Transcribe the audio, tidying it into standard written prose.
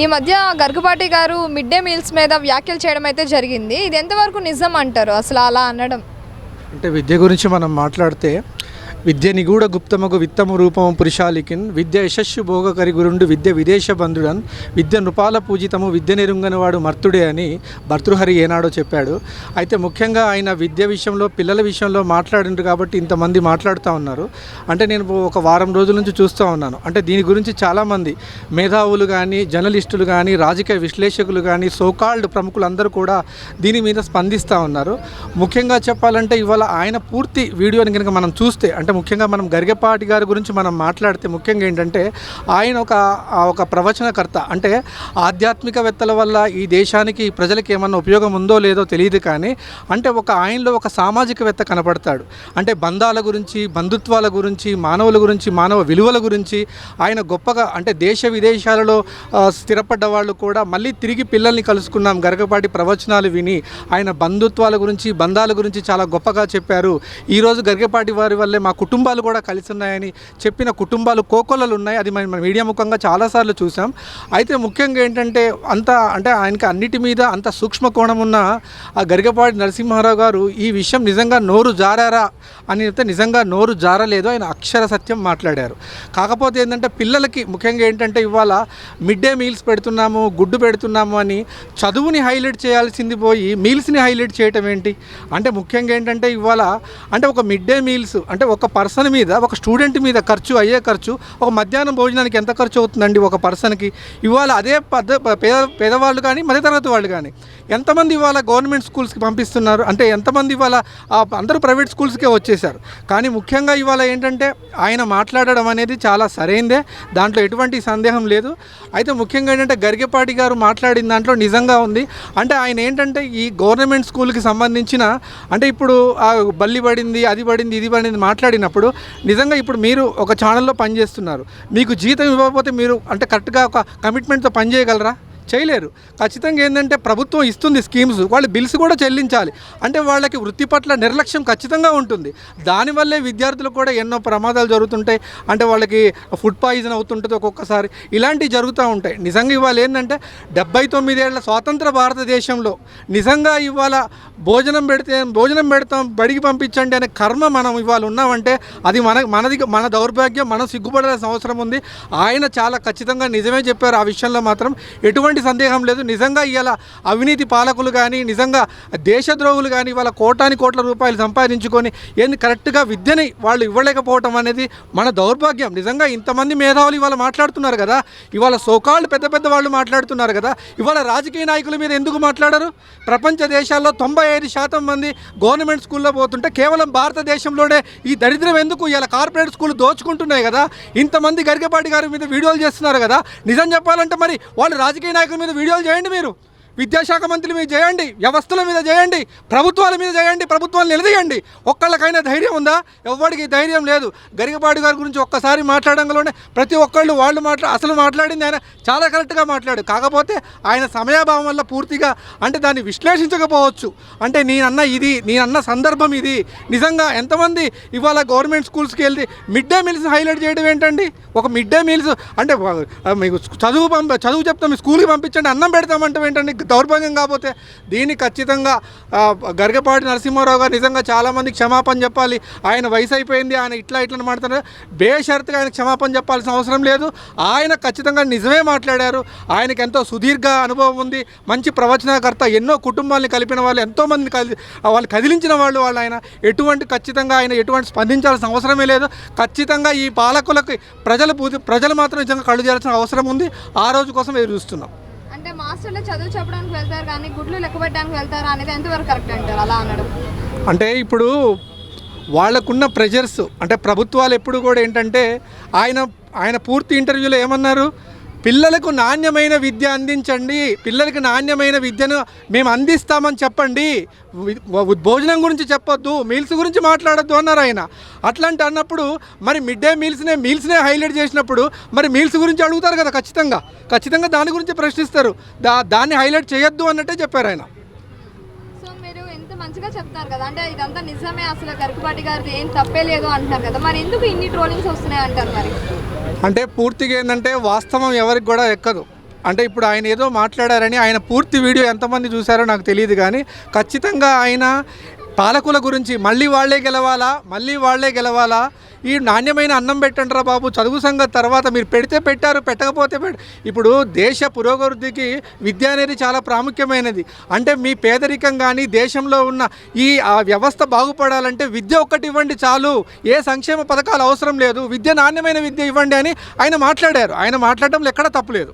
ఈ మధ్య గరికపాటి గారు మిడ్ డే మీల్స్ మీద వ్యాఖ్యలు చేయడం అయితే జరిగింది. ఇది ఎంతవరకు నిజం అంటారు అసలు అలా అనడం? అంటే విద్య గురించి మనం మాట్లాడితే విద్య నిగూఢ గుప్తమగు విత్తము రూపము పురుషాలికిన్ విద్య యశస్సు భోగకరి గురుండు విద్య విదేశ బంధుడన్ విద్య నృపాల పూజితము విద్య నెరుంగనివాడు మర్తుడే అని భర్తృహరి ఏనాడో చెప్పాడు. అయితే ముఖ్యంగా ఆయన విద్య విషయంలో పిల్లల విషయంలో మాట్లాడిండ్రు కాబట్టి ఇంతమంది మాట్లాడుతూ ఉన్నారు. అంటే నేను ఒక వారం రోజుల నుంచి చూస్తూ ఉన్నాను. అంటే దీని గురించి చాలామంది మేధావులు కానీ జర్నలిస్టులు కానీ రాజకీయ విశ్లేషకులు కానీ సోకాల్డ్ ప్రముఖులందరూ కూడా దీని మీద స్పందిస్తూ ఉన్నారు. ముఖ్యంగా చెప్పాలంటే ఇవాళ ఆయన పూర్తి వీడియోని కనుక మనం చూస్తే అంటే ముఖ్యంగా మనం గరికపాటి గారి గురించి మనం మాట్లాడితే ముఖ్యంగా ఏంటంటే ఆయన ఒక ప్రవచనకర్త. అంటే ఆధ్యాత్మికవేత్తల వల్ల ఈ దేశానికి ప్రజలకి ఏమన్నా ఉపయోగం ఉందో లేదో తెలియదు కానీ అంటే ఆయనలో ఒక సామాజికవేత్త కనపడతాడు. అంటే బంధాల గురించి బంధుత్వాల గురించి మానవుల గురించి మానవ విలువల గురించి ఆయన గొప్పగా అంటే దేశ విదేశాలలో స్థిరపడ్డ వాళ్ళు కూడా మళ్ళీ తిరిగి పిల్లల్ని కలుసుకున్నాం గరికపాటి ప్రవచనాలు విని. ఆయన బంధుత్వాల గురించి బంధాల గురించి చాలా గొప్పగా చెప్పారు. ఈరోజు గరికపాటి వారి వల్లే మా కుటుంబాలు కూడా కలిసి ఉన్నాయని చెప్పిన కుటుంబాలు కోకొల్లలు ఉన్నాయి. అది మన మీడియా ముఖంగా చాలాసార్లు చూసాం. అయితే ముఖ్యంగా ఏంటంటే అంటే ఆయనకి అన్నిటి మీద అంత సూక్ష్మ కోణం ఉన్న ఆ గరికపాటి నరసింహారావు గారు ఈ విషయం నిజంగా నోరు జారారా అని అయితే నిజంగా నోరు జారలేదు. ఆయన అక్షర సత్యం మాట్లాడారు. కాకపోతే ఏంటంటే పిల్లలకి ముఖ్యంగా ఏంటంటే ఇవాళ మిడ్ డే మీల్స్ పెడుతున్నాము గుడ్డు పెడుతున్నాము అని చదువుని హైలైట్ చేయాల్సింది పోయి మీల్స్ని హైలైట్ చేయటం ఏంటి? అంటే ముఖ్యంగా ఏంటంటే ఇవాళ అంటే ఒక మిడ్ డే మీల్స్ అంటే ఒక పర్సన్ మీద ఒక స్టూడెంట్ మీద అయ్యే ఖర్చు ఒక మధ్యాహ్నం భోజనానికి ఎంత ఖర్చు అవుతుందండి ఒక పర్సన్కి? ఇవాళ అదే పేదవాళ్ళు కానీ మధ్యతరగతి వాళ్ళు కానీ ఎంతమంది ఇవాళ గవర్నమెంట్ స్కూల్స్కి పంపిస్తున్నారు? అంటే ఎంతమంది ఇవాళ అందరూ ప్రైవేట్ స్కూల్స్కే వచ్చేసారు. కానీ ముఖ్యంగా ఇవాళ ఏంటంటే ఆయన మాట్లాడడం అనేది చాలా సరైందే, దాంట్లో ఎటువంటి సందేహం లేదు. అయితే ముఖ్యంగా ఏంటంటే గరికపాటి గారు మాట్లాడిన దాంట్లో నిజంగా ఉంది. అంటే ఆయన ఏంటంటే ఈ గవర్నమెంట్ స్కూల్కి సంబంధించిన అంటే ఇప్పుడు బల్లి పడింది అది పడింది ఇది పడింది మాట్లాడినప్పుడు నిజంగా ఇప్పుడు మీరు ఒక ఛానల్లో పనిచేస్తున్నారు, మీకు జీతం ఇవ్వకపోతే మీరు అంటే కరెక్ట్గా ఒక కమిట్మెంట్తో పనిచేయగలరా? చేయలేరు. ఖచ్చితంగా ఏంటంటే ప్రభుత్వం ఇస్తుంది స్కీమ్స్, వాళ్ళు బిల్స్ కూడా చెల్లించాలి. అంటే వాళ్ళకి వృత్తి పట్ల నిర్లక్ష్యం ఖచ్చితంగా ఉంటుంది. దానివల్లే విద్యార్థులకు కూడా ఎన్నో ప్రమాదాలు జరుగుతుంటాయి. అంటే వాళ్ళకి ఫుడ్ పాయిజన్ అవుతుంటుంది ఒక్కొక్కసారి, ఇలాంటివి జరుగుతూ ఉంటాయి. నిజంగా ఇవాళ ఏంటంటే 79 ఏళ్ల స్వాతంత్ర భారతదేశంలో నిజంగా ఇవాళ భోజనం పెడతాం బడికి పంపించండి అనే కర్మ మనం ఇవాళ ఉన్నామంటే అది మన దౌర్భాగ్యం. మనం సిగ్గుపడాల్సిన అవసరం ఉంది. ఆయన చాలా ఖచ్చితంగా నిజమే చెప్పారు. ఆ విషయంలో మాత్రం ఎటువంటి సందేహం లేదు. నిజంగా ఇవాళ అవినీతి పాలకులు కానీ నిజంగా దేశద్రోహులు కానీ ఇవాళ కోట్ల రూపాయలు సంపాదించుకొని ఏంది కరెక్ట్గా విద్యని వాళ్ళు ఇవ్వలేకపోవటం అనేది మన దౌర్భాగ్యం. నిజంగా ఇంతమంది మేధావులు ఇవాళ మాట్లాడుతున్నారు కదా, ఇవాళ సోకాళ్ళు పెద్ద వాళ్ళు మాట్లాడుతున్నారు కదా, ఇవాళ రాజకీయ నాయకుల మీద ఎందుకు మాట్లాడరు? ప్రపంచ దేశాల్లో 95% మంది గవర్నమెంట్ స్కూల్లో పోతుంటే కేవలం భారతదేశంలోనే ఈ దరిద్రం ఎందుకు? ఇలా కార్పొరేట్ స్కూల్ దోచుకుంటున్నాయి కదా, ఇంతమంది గరికపాటి గారి మీద వీడియోలు చేస్తున్నారు కదా. నిజం చెప్పాలంటే మరి వాళ్ళు రాజకీయ నాయకుల మీద వీడియోలు చేయండి, మీరు విద్యాశాఖ మంత్రుల మీద చేయండి, వ్యవస్థల మీద చేయండి, ప్రభుత్వాల మీద చేయండి, ప్రభుత్వాలు నిలదీయండి. ఒక్కళ్ళకైనా ధైర్యం ఉందా? ఎవ్వడికి ధైర్యం లేదు. గరికపాటి గారి గురించి ఒక్కసారి మాట్లాడంలోనే ప్రతి ఒక్కళ్ళు వాళ్ళు అసలు మాట్లాడింది ఆయన చాలా కరెక్ట్గా మాట్లాడు. కాకపోతే ఆయన సమయాభావం వల్ల పూర్తిగా అంటే దాన్ని విశ్లేషించకపోవచ్చు. అంటే నేనన్న సందర్భం ఇది. నిజంగా ఎంతమంది ఇవాళ గవర్నమెంట్ స్కూల్స్కి వెళ్తే మిడ్ డే మీల్స్ హైలైట్ చేయడం ఏంటండి? ఒక మిడ్ డే మీల్స్ అంటే మీకు చదువు చెప్తాం స్కూల్కి పంపించండి, అన్నం పెడతామంటే ఏంటండి? దౌర్భాగ్యం. కాకపోతే దీన్ని ఖచ్చితంగా గరికపాటి నరసింహారావు గారు నిజంగా చాలామందికి క్షమాపణ చెప్పాలి. ఆయన వయసు అయిపోయింది, ఆయన ఇట్లా మాట్లాడుతున్నారు, బేషరతుగా ఆయన క్షమాపణ చెప్పాల్సిన అవసరం లేదు. ఆయన ఖచ్చితంగా నిజమే మాట్లాడారు. ఆయనకి ఎంతో సుదీర్ఘ అనుభవం ఉంది, మంచి ప్రవచనకర్త, ఎన్నో కుటుంబాలని కలిపిన వాళ్ళు, ఎంతోమంది వాళ్ళు కదిలించిన వాళ్ళు ఆయన ఖచ్చితంగా ఆయన ఎటువంటి స్పందించాల్సిన అవసరమే లేదు. ఖచ్చితంగా ఈ పాలకులకి ప్రజలు మాత్రం నిజంగా కళ్ళు చేయాల్సిన అవసరం ఉంది. ఆ రోజు కోసం ఎదురు చూస్తున్నాం. అంటే మాస్టర్లు చదువు చెప్పడానికి వెళ్తారు కానీ గుడ్లు లెక్క పెట్టడానికి వెళ్తారు అనేది ఎంతవరకు కరెక్ట్ అంటారు అలా అనడం? అంటే ఇప్పుడు వాళ్ళకున్న ప్రెజర్స్ అంటే ప్రభుత్వాలు ఎప్పుడు కూడా ఏంటంటే ఆయన పూర్తి ఇంటర్వ్యూలో ఏమన్నారు? పిల్లలకు నాణ్యమైన విద్య అందించండి, పిల్లలకి నాణ్యమైన విద్యను మేము అందిస్తామని చెప్పండి, భోజనం గురించి చెప్పొద్దు, మీల్స్ గురించి మాట్లాడొద్దు అన్నారు ఆయన. అట్లాంటి అన్నప్పుడు మరి మిడ్ డే మీల్స్నే హైలైట్ చేసినప్పుడు మరి మీల్స్ గురించి అడుగుతారు కదా, ఖచ్చితంగా దాని గురించి ప్రశ్నిస్తారు. దాన్ని హైలైట్ చేయొద్దు అన్నట్టే చెప్పారు ఆయన. మంచిగా చెప్తారు కదా, అంటే ఇదంతా నిజమే, అసలు గరికపాటి గారిది ఏం తప్పే లేదు అంటున్నారు కదా, మరి ఎందుకు ఇన్ని ట్రోలింగ్స్ వస్తున్నాయి అంటారు? మరి అంటే పూర్తిగా ఏంటంటే వాస్తవం ఎవరికి కూడా ఎక్కదు. అంటే ఇప్పుడు ఆయన ఏదో మాట్లాడారని ఆయన పూర్తి వీడియో ఎంతమంది చూసారో నాకు తెలియదు, కానీ ఖచ్చితంగా ఆయన పాలకుల గురించి మళ్ళీ వాళ్ళే గెలవాలా, ఈ నాణ్యమైన అన్నం పెట్టండిరా బాబు, చదువు సంగతి తర్వాత, మీరు పెడితే పెట్టారు, పెట్టకపోతే ఇప్పుడు దేశ పురోగతికి విద్య అనేది చాలా ప్రాముఖ్యమైనది. అంటే మీ పేదరికం కానీ దేశంలో ఉన్న ఈ వ్యవస్థ బాగుపడాలంటే విద్య ఒక్కటి ఇవ్వండి చాలు, ఏ సంక్షేమ పథకాలు అవసరం లేదు, నాణ్యమైన విద్య ఇవ్వండి అని ఆయన మాట్లాడారు. ఆయన మాట్లాడడంలో ఎక్కడ తప్పులేదు.